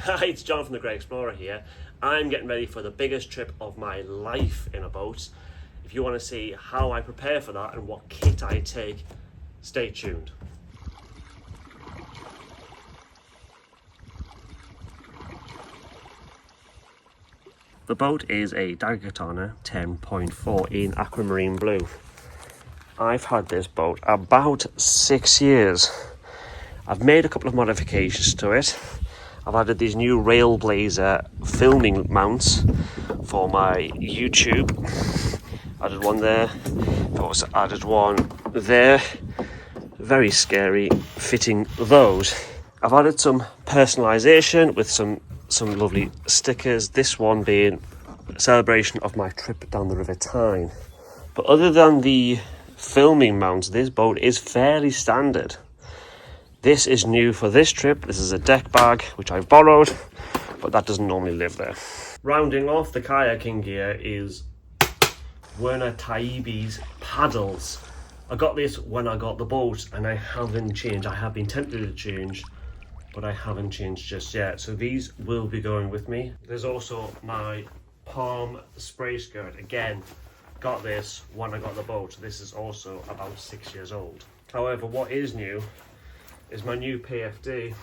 Hi, it's John from the Great Explorer here. I'm getting ready for the biggest trip of my life in a boat. If you want to see how I prepare for that and what kit I take, stay tuned. The boat is a Dagatana 10.4 in aquamarine blue. I've had this boat about 6 years. I've made a couple of modifications to it. I've added these new Railblazer filming mounts for my YouTube. Added one there. I've also added one there. Very scary fitting those. I've added some personalisation with some lovely stickers. This one being a celebration of my trip down the River Tyne. But other than the filming mounts, this boat is fairly standard. This is new for this trip. This is a deck bag which I borrowed, but that doesn't normally live there. Rounding off the kayaking gear is Werner Taibi's paddles. I got this when I got the boat and I haven't changed. I have been tempted to change, but I haven't changed just yet. So these will be going with me. There's also my palm spray skirt. Again, got this when I got the boat. This is also about 6 years old. However, what is new is my new PFD.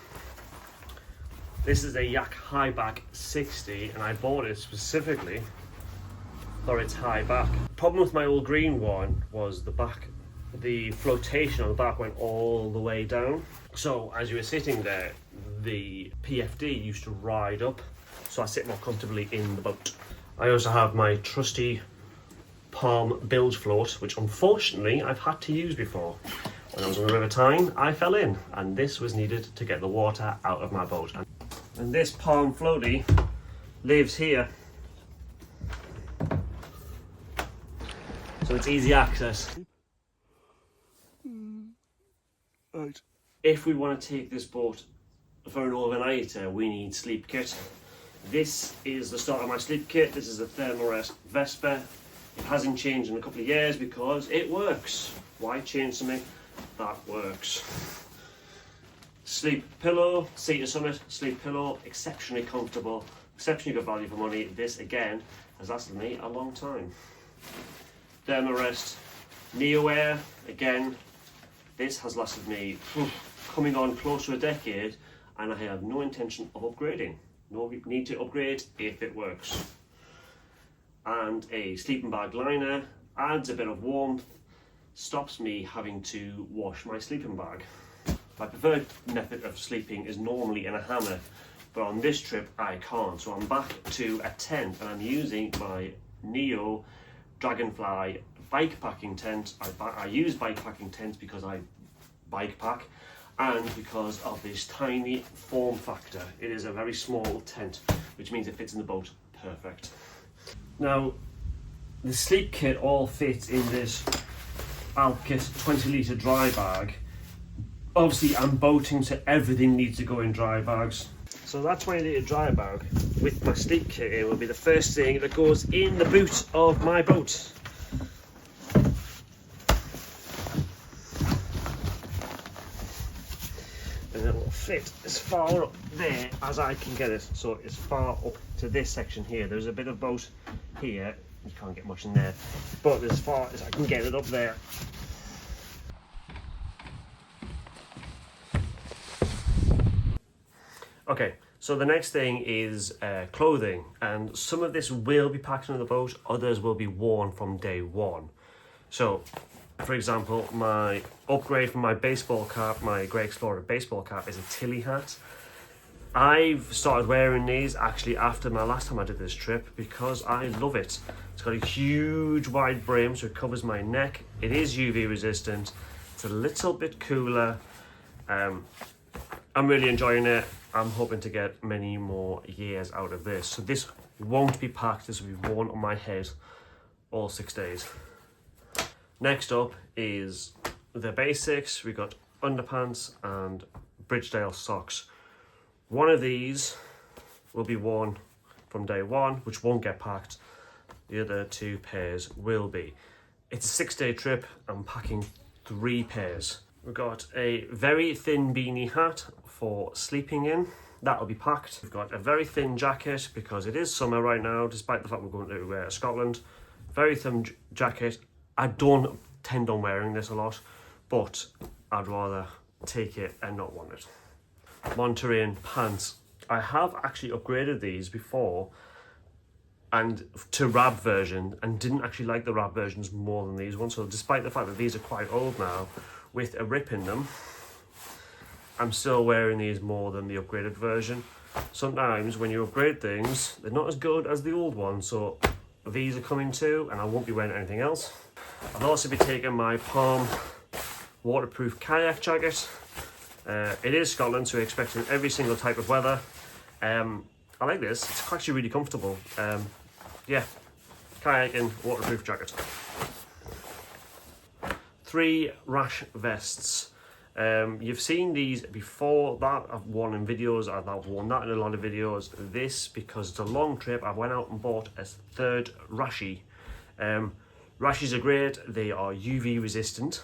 This is a Yak high back 60 and I bought it specifically for its high back. The problem with my old green one was the flotation on the back went all the way down. So as you were sitting there, the PFD used to ride up, so I sit more comfortably in the boat. I also have my trusty Palm bilge float, which unfortunately I've had to use before. When I was on the River Tyne, I fell in, and this was needed to get the water out of my boat. And this palm floaty lives here, so it's easy access. Right. If we want to take this boat for an overnighter, we need sleep kit. This is the start of my sleep kit. This is a Thermarest Vespa. It hasn't changed in a couple of years because it works. Why change something that works? Sleep pillow, Cedar Summit sleep pillow, exceptionally comfortable, exceptionally good value for money. This again has lasted me a long time. Thermarest Neo Air, again, this has lasted me coming on close to a decade, and I have no intention of upgrading. No need to upgrade if it works. And a sleeping bag liner adds a bit of warmth, stops me having to wash my sleeping bag. My preferred method of sleeping is normally in a hammock, but on this trip I can't, so I'm back to a tent and I'm using my Neo Dragonfly bike packing tent. I use bike packing tents because I bike pack and because of this tiny form factor. It is a very small tent, which means it fits in the boat perfect. Now, the sleep kit all fits in this Alkit 20 litre dry bag. Obviously, I'm boating, so everything needs to go in dry bags. So that 20 litre dry bag with my sleep kit in will be the first thing that goes in the boot of my boat. And it will fit as far up there as I can get it. So it's far up to this section here. There's a bit of boat here, you can't get much in there, but as far as I can get it up there. Okay, so the next thing is clothing, and some of this will be packed on the boat, others will be worn from day one. So, for example, my upgrade from my baseball cap, my Great Explorer baseball cap, is a Tilly hat. I've started wearing these actually after my last time I did this trip because I love it. It's got a huge wide brim, so it covers my neck. It is UV resistant. It's a little bit cooler. I'm really enjoying it. I'm hoping to get many more years out of this. So this won't be packed. This will be worn on my head all 6 days. Next up is the basics. We got underpants and Bridgedale socks. One of these will be worn from day one, which won't get packed. The other 2 pairs will be. It's a 6-day trip. I'm packing 3 pairs. We've got a very thin beanie hat for sleeping in. That'll be packed. We've got a very thin jacket because it is summer right now, despite the fact we're going to Scotland. Very thin jacket. I don't tend on wearing this a lot, but I'd rather take it and not want it. Monterey pants. I have actually upgraded these before and to Rab version, and didn't actually like the Rab versions more than these ones. So despite the fact that these are quite old now, with a rip in them, I'm still wearing these more than the upgraded version. Sometimes when you upgrade things, they're not as good as the old ones, so these are coming too, and I won't be wearing anything else. I'll also be taking my Palm waterproof kayak jacket. It is Scotland, so we're expecting every single type of weather. I like this, it's actually really comfortable. Yeah, kayaking waterproof jacket. 3 rash vests. You've seen these before. That I've worn in videos, I've worn that in a lot of videos. This, because it's a long trip, I went out and bought a 3rd rashie. Rashies are great, they are UV resistant.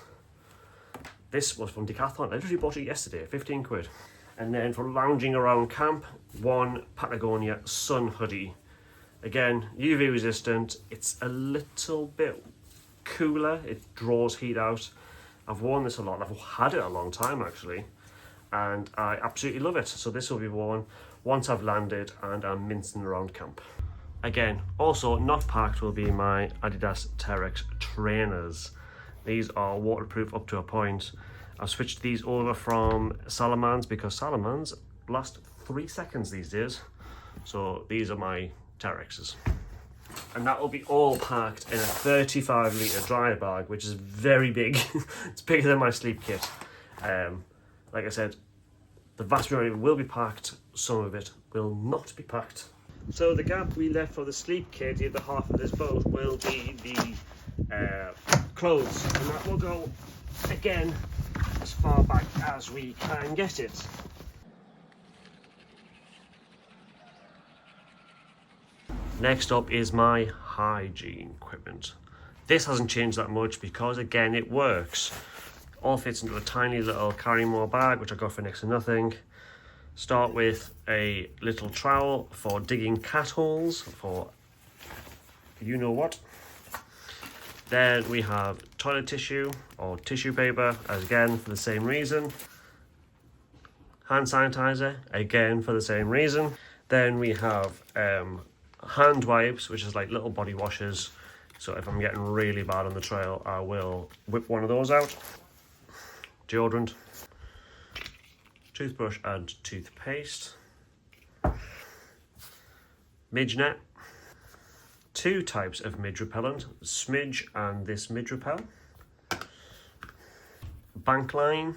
This was from Decathlon, I literally bought it yesterday, 15 quid. And then for lounging around camp, 1 Patagonia sun hoodie. Again, UV resistant, it's a little bit cooler, it draws heat out. I've worn this a lot, I've had it a long time actually, and I absolutely love it. So this will be worn once I've landed and I'm mincing around camp. Again, also not packed will be my Adidas Terex trainers. These are waterproof up to a point. I've switched these over from Salamans because Salamans last 3 seconds these days. So these are my Terexes. And that will be all packed in a 35 litre dry bag, which is very big. It's bigger than my sleep kit. Like I said, the vast majority will be packed, some of it will not be packed. So the gap we left for the sleep kit, the other half of this boat, will be the clothes, and that will go again as far back as we can get it. Next up is my hygiene equipment. This hasn't changed that much because again it works. All fits into a tiny little carry more bag, which I got for next to nothing. Start with a little trowel for digging cat holes, for you know what. Then we have toilet tissue or tissue paper, as again for the same reason. Hand sanitizer, again for the same reason. Then we have hand wipes, which is like little body washes. So if I'm getting really bad on the trail, I will whip one of those out. Deodorant, toothbrush and toothpaste. Midge net. 2 types of midge repellent, Smidge and this Midge Repel. Bank line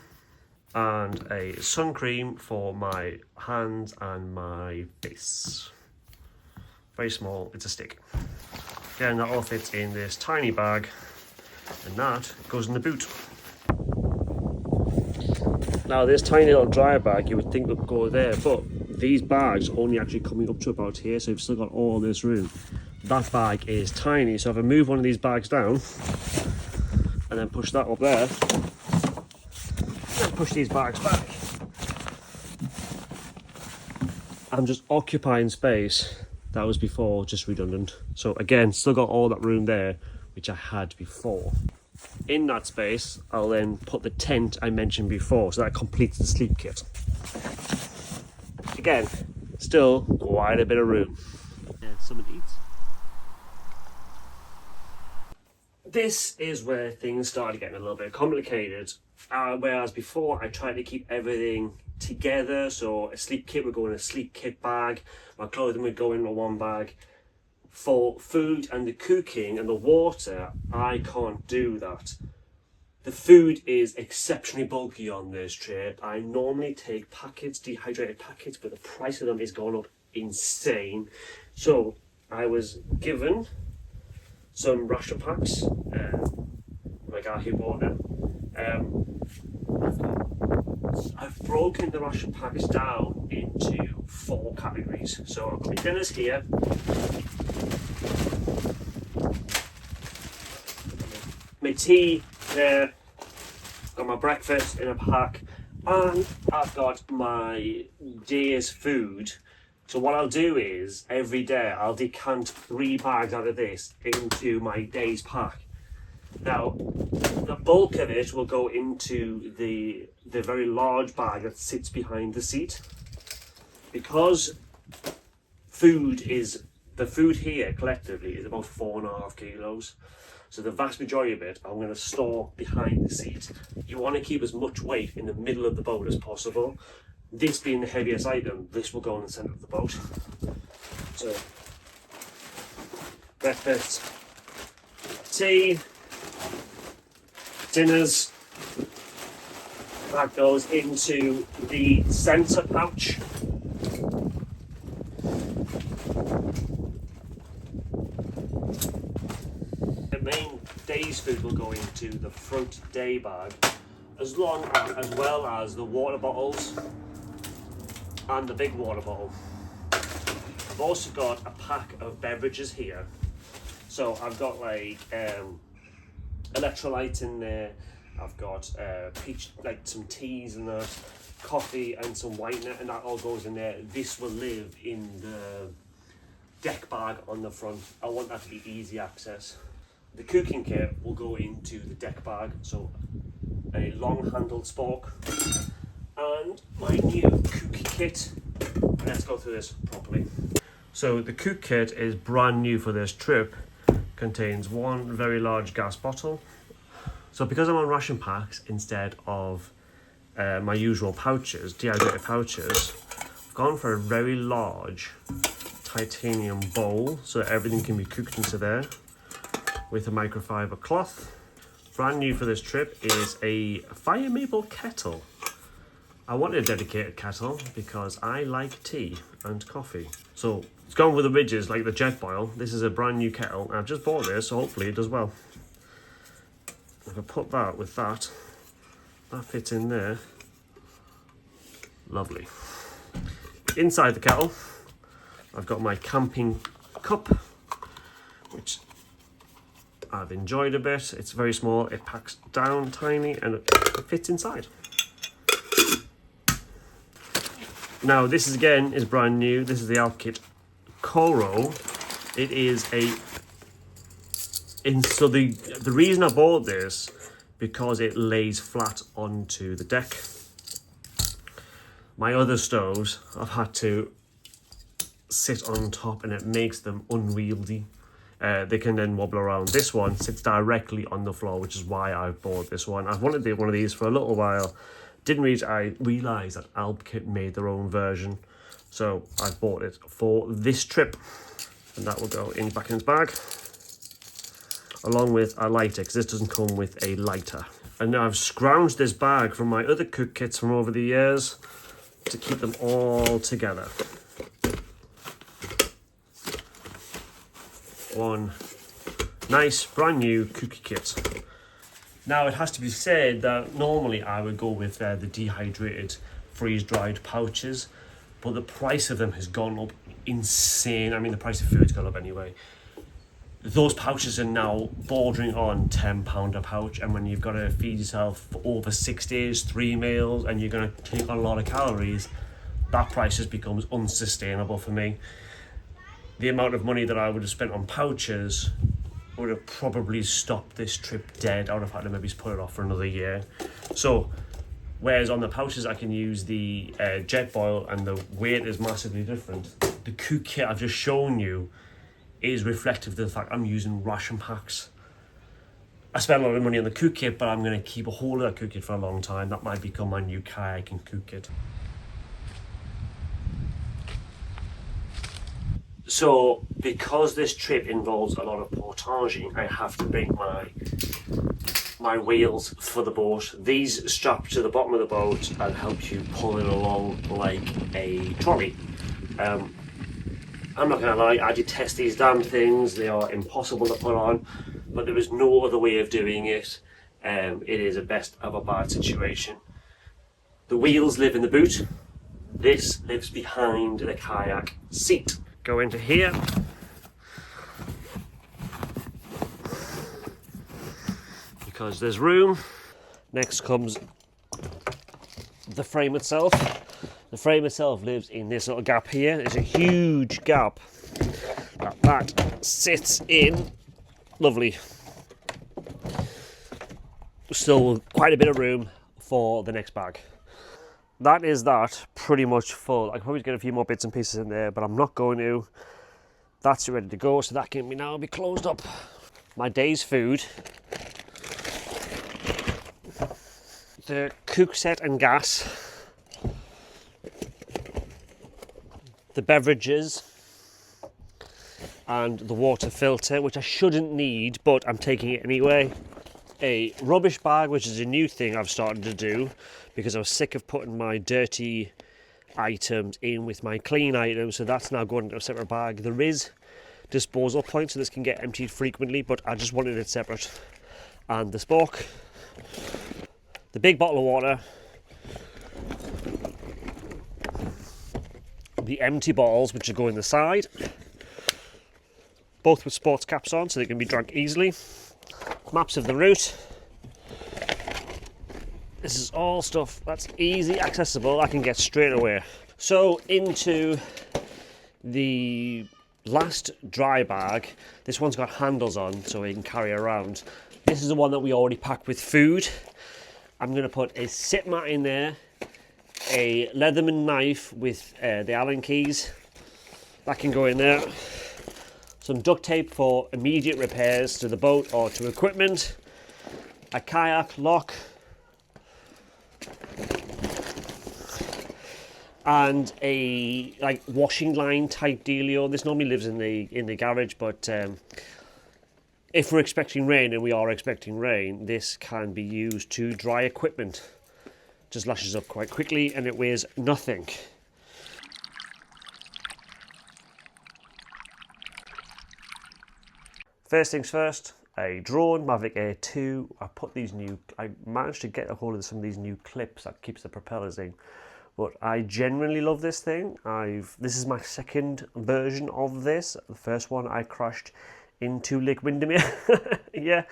and a sun cream for my hands and my face. Very small, it's a stick. Again, that all fits in this tiny bag, and that goes in the boot. Now this tiny little dry bag you would think would go there, but these bags only actually coming up to about here, so you've still got all this room. That bag is tiny, so if I move one of these bags down and then push that up there, then push these bags back, I'm just occupying space that was before just redundant. So again, still got all that room there, which I had before. In that space, I'll then put the tent I mentioned before, so that completes the sleep kit. Again, still quite a bit of room. Someone eats. This is where things started getting a little bit complicated. Whereas before I tried to keep everything together, so a sleep kit would go in a sleep kit bag, my clothing would go in one bag. For food and the cooking and the water, I can't do that. The food is exceptionally bulky on this trip. I normally take packets, dehydrated packets, but the price of them has gone up insane. So I was given some ration packs, my guy who bought them. I've broken the ration packs down into 4 categories. So I've got my dinners here, my tea there, got my breakfast in a pack, And I've got my day's food. So what I'll do is, every day I'll decant 3 bags out of this into my day's pack. Now, the bulk of it will go into the very large bag that sits behind the seat. Because the food here collectively is about 4.5 kilos. So the vast majority of it I'm going to store behind the seat. You want to keep as much weight in the middle of the boat as possible. This being the heaviest item, this will go in the centre of the boat. So, breakfast, tea, dinners, that goes into the centre pouch. The main day's food will go into the front day bag, as well as the water bottles and the big water bottle. I've also got a pack of beverages here. So I've got like electrolyte in there. I've got peach, like some teas and that, coffee and some whitener, and that all goes in there. This will live in the deck bag on the front. I want that to be easy access. The cooking kit will go into the deck bag, so a long-handled spork and my new cook kit. Let's go through this properly. So the cook kit is brand new for this trip. Contains one very large gas bottle. So because I'm on ration packs instead of my usual pouches, dehydrated pouches, I've gone for a very large titanium bowl so that everything can be cooked into there, with a microfiber cloth. Brand new for this trip is a fire maple kettle. I wanted a dedicated kettle because I like tea and coffee. So it's gone with the ridges like the jet boil. This is a brand new kettle. I've just bought this, so hopefully it does well. If I put that with that, that fits in there. Lovely. Inside the kettle, I've got my camping cup, which I've enjoyed a bit. It's very small, it packs down tiny and it fits inside. Now this is brand new. This is the Alpkit Coro. It is so the reason I bought this, because it lays flat onto the deck. My other stoves, I've had to sit on top and it makes them unwieldy. They can then wobble around. This one sits directly on the floor, which is why I bought this one. I've wanted one of these for a little while. Didn't realise that Alpkit made their own version. So I bought it for this trip. And that will go back in its bag. Along with a lighter, because this doesn't come with a lighter. And now I've scrounged this bag from my other cook kits from over the years to keep them all together. One nice brand new cookie kit. Now it has to be said that normally I would go with the dehydrated freeze-dried pouches, but the price of them has gone up insane. I mean, the price of food's gone up anyway. Those pouches are now bordering on £10 a pouch, and when you've got to feed yourself for over 6 days, 3 meals, and you're going to take on a lot of calories, that price just becomes unsustainable for me. The amount of money that I would have spent on pouches would have probably stopped this trip dead. I would have had to maybe put it off for another year. So, whereas on the pouches I can use the jet boil and the weight is massively different, the cook kit I've just shown you is reflective of the fact I'm using ration packs. I spent a lot of money on the cook kit, but I'm going to keep a hold of that cook kit for a long time. That might become my new kayaking cook kit. So, because this trip involves a lot of portaging, I have to bring my wheels for the boat. These strap to the bottom of the boat and help you pull it along like a trolley. I'm not going to lie, I detest these damn things. They are impossible to put on, but there is no other way of doing it. It is a best of a bad situation. The wheels live in the boot. This lives behind the kayak seat. Go into here. Because there's room. Next comes the frame itself. The frame itself lives in this little gap here. It's a huge gap that sits in. Lovely. Still quite a bit of room for the next bag. That is that pretty much full. I could probably get a few more bits and pieces in there, but I'm not going to. That's ready to go, so that can now be closed up. My day's food. The cook set and gas. The beverages. And the water filter, which I shouldn't need, but I'm taking it anyway. A rubbish bag, which is a new thing I've started to do because I was sick of putting my dirty items in with my clean items, so that's now going into a separate bag. There is disposal points, so this can get emptied frequently, but I just wanted it separate. And the spork, the big bottle of water, the empty bottles which are going the side, both with sports caps on so they can be drunk easily. Maps of the route. This is all stuff that's easy accessible, I can get straight away. So into the last dry bag. This one's got handles on so we can carry around. This is the one that we already packed with food. I'm going to put a sit mat in there, a Leatherman knife with the Allen keys. That can go in there. Some duct tape for immediate repairs to the boat or to equipment. A kayak lock. And a washing line type dealio. This normally lives in the garage, but if we're expecting rain, and we are expecting rain, this can be used to dry equipment. Just lashes up quite quickly and it weighs nothing. First things first, a drone, Mavic Air 2. I managed to get a hold of some of these new clips that keeps the propellers in. But I genuinely love this thing. This is my second version of this. The first one I crashed into Lake Windermere. Yeah,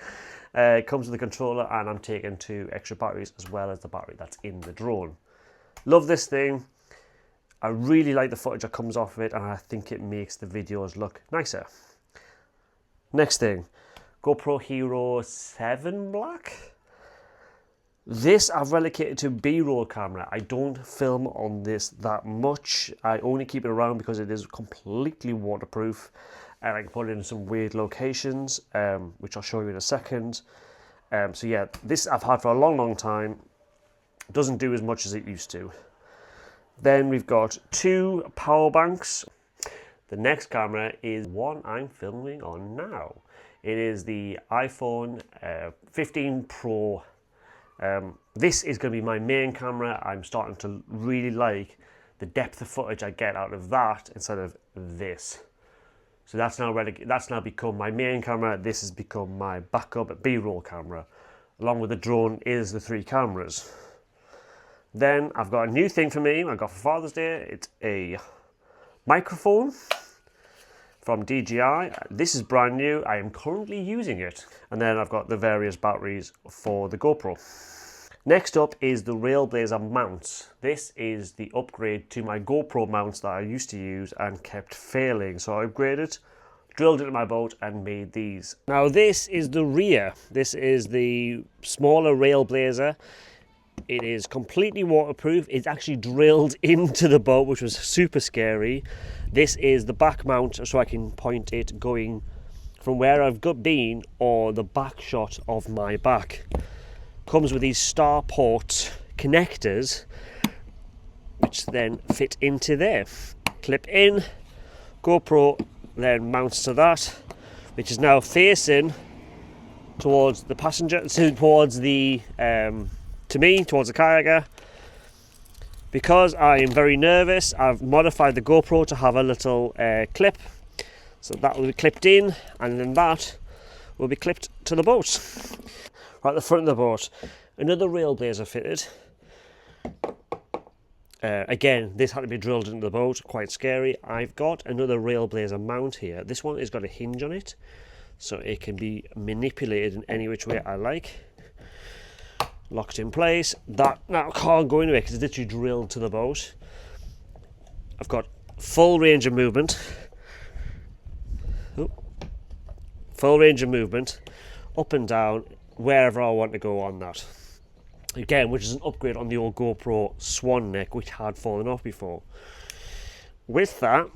it comes with a controller, and I'm taking 2 extra batteries as well as the battery that's in the drone. Love this thing. I really like the footage that comes off of it, and I think it makes the videos look nicer. Next thing, GoPro Hero 7 Black. This I've relocated to B-roll camera. I don't film on this that much. I only keep it around because it is completely waterproof and I can put it in some weird locations, which I'll show you in a second. So yeah, this I've had for a long time. Doesn't do as much as it used to. Then we've got 2 power banks. The next camera is one I'm filming on now. It is the iPhone 15 Pro. This is going to be my main camera. I'm starting to really like the depth of footage I get out of that instead of this. So that's now become my main camera. This has become my backup B-roll camera. Along with the drone is the 3 cameras. Then I've got a new thing for me. I got for Father's Day. It's a microphone from DJI. This is brand new. I am currently using it. And then I've got the various batteries for the GoPro. Next up is the Railblazer mounts. This is the upgrade to my GoPro mounts that I used to use and kept failing. So I upgraded, drilled into my boat and made these. Now this is the rear. This is the smaller Railblazer. It is completely waterproof. It's actually drilled into the boat, which was super scary. This is the back mount, so I can point it going from where I've been or the back shot of my back. Comes with these Starport connectors, which then fit into there. Clip in, GoPro then mounts to that, which is now facing towards the passenger, towards the towards the kayaker. Because I am very nervous, I've modified the GoPro to have a little clip, so that will be clipped in, and then that will be clipped to the boat. Right at the front of the boat, another Railblazer fitted. Again, this had to be drilled into the boat, quite scary. I've got another Railblazer mount here. This one has got a hinge on it, so it can be manipulated in any which way I like. locked in place. That now can't go anywhere because it's literally drilled to the boat. I've got full range of movement. Full range of movement, up and down, wherever I want to go on that. Again, which is an upgrade on the old GoPro Swan Neck, which had fallen off before. With that,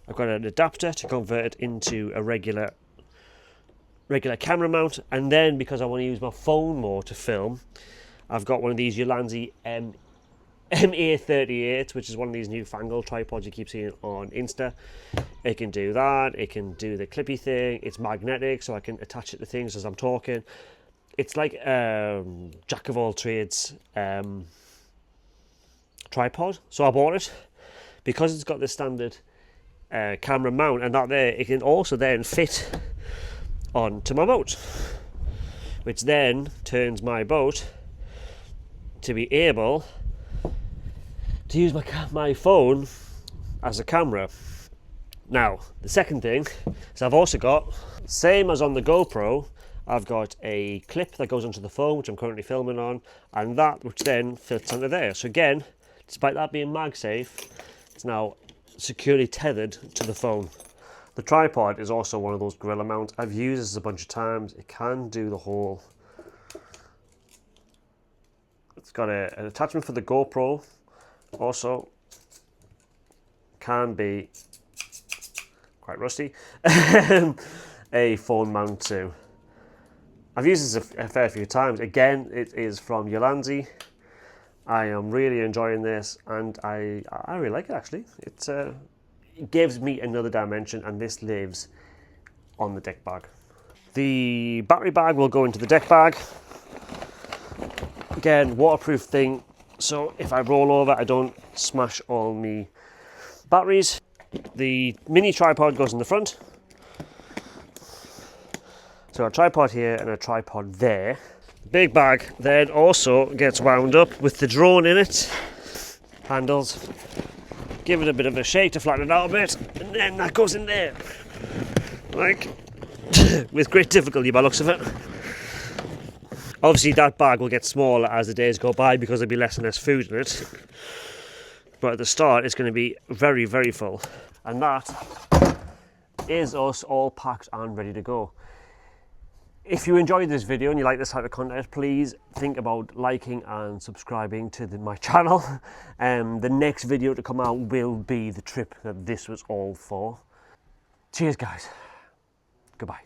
I've got an adapter to convert it into a regular camera mount, and then because I want to use my phone more to film, I've got one of these Ulanzi MA38, which is one of these newfangled tripods you keep seeing on Insta. It can do that, it can do the clippy thing, it's magnetic so I can attach it to things as I'm talking. It's like jack of all trades tripod, so I bought it because it's got the standard camera mount, and that there, it can also then fit onto my boat, which then turns my boat to be able to use my phone as a camera. Now, the second thing is I've also got, same as on the GoPro, I've got a clip that goes onto the phone, which I'm currently filming on, and that which then fits onto there. So again, despite that being MagSafe, it's now securely tethered to the phone. The tripod is also one of those gorilla mounts. I've used this a bunch of times. It can do the whole... It's got an attachment for the GoPro. Also, can be quite rusty. A phone mount too. I've used this a fair few times. Again, it is from Ulanzi. I am really enjoying this, and I really like it actually. It gives me another dimension, and this lives on the deck bag. The battery bag will go into the deck bag. Again, waterproof thing, so if I roll over, I don't smash all my batteries. The mini tripod goes in the front. So a tripod here and a tripod there. The big bag then also gets wound up with the drone in it. Handles. Give it a bit of a shake to flatten it out a bit, and then that goes in there. Like, with great difficulty by the looks of it. Obviously that bag will get smaller as the days go by because there'll be less and less food in it. But at the start it's going to be very, very full. And that is us all packed and ready to go. If you enjoyed this video and you like this type of content, please think about liking and subscribing to my channel. The next video to come out will be the trip that this was all for. Cheers guys. Goodbye.